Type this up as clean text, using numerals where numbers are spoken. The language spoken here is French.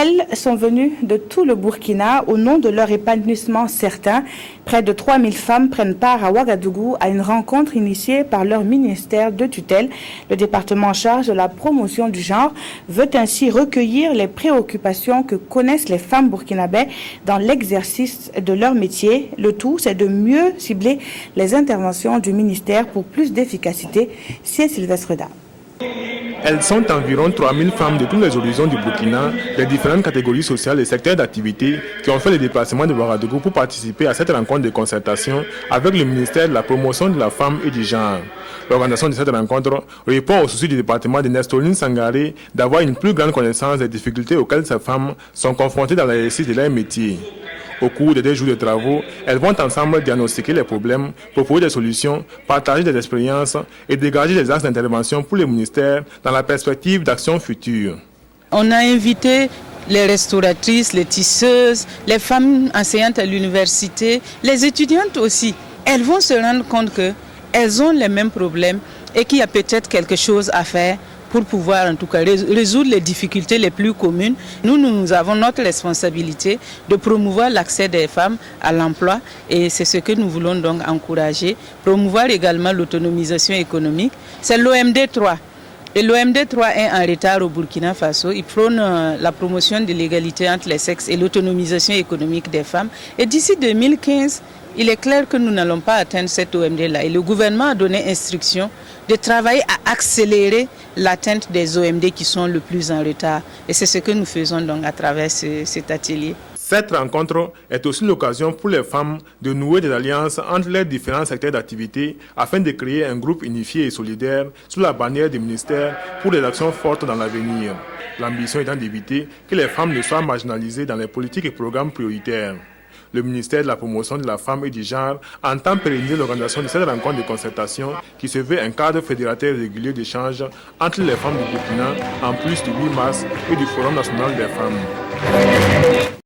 Elles sont venues de tout le Burkina au nom de leur épanouissement certain. Près de 3000 femmes prennent part à Ouagadougou à une rencontre initiée par leur ministère de tutelle. Le département en charge de la promotion du genre veut ainsi recueillir les préoccupations que connaissent les femmes burkinabais dans l'exercice de leur métier. Le tout, c'est de mieux cibler les interventions du ministère pour plus d'efficacité. C'est Sylvestre Da. Elles sont environ 3000 femmes de tous les horizons du Burkina, des différentes catégories sociales et secteurs d'activité qui ont fait le déplacement de Ouagadougou pour participer à cette rencontre de concertation avec le ministère de la promotion de la femme et du genre. L'organisation de cette rencontre répond au souci du département de Nestoline Sangaré d'avoir une plus grande connaissance des difficultés auxquelles ces femmes sont confrontées dans l'exercice de leur métier. Au cours des 2 jours de travaux, elles vont ensemble diagnostiquer les problèmes, proposer des solutions, partager des expériences et dégager des axes d'intervention pour les ministères dans la perspective d'actions futures. On a invité les restauratrices, les tisseuses, les femmes enseignantes à l'université, les étudiantes aussi. Elles vont se rendre compte qu'elles ont les mêmes problèmes et qu'il y a peut-être quelque chose à faire pour pouvoir en tout cas résoudre les difficultés les plus communes. Nous avons notre responsabilité de promouvoir l'accès des femmes à l'emploi et c'est ce que nous voulons donc encourager. Promouvoir également l'autonomisation économique. C'est l'OMD 3. Et l'OMD 3 est en retard au Burkina Faso. Il prône la promotion de l'égalité entre les sexes et l'autonomisation économique des femmes. Et d'ici 2015, il est clair que nous n'allons pas atteindre cette OMD-là. Et le gouvernement a donné instruction de travailler à accélérer l'atteinte des OMD qui sont le plus en retard. Et c'est ce que nous faisons donc à travers cet atelier. Cette rencontre est aussi l'occasion pour les femmes de nouer des alliances entre les différents secteurs d'activité afin de créer un groupe unifié et solidaire sous la bannière du ministère pour des actions fortes dans l'avenir. L'ambition étant d'éviter que les femmes ne soient marginalisées dans les politiques et programmes prioritaires. Le ministère de la promotion de la femme et du genre entend pérenniser l'organisation de cette rencontre de concertation qui se veut un cadre fédérateur régulier d'échange entre les femmes du Burkina en plus du 8 mars et du Forum national des femmes.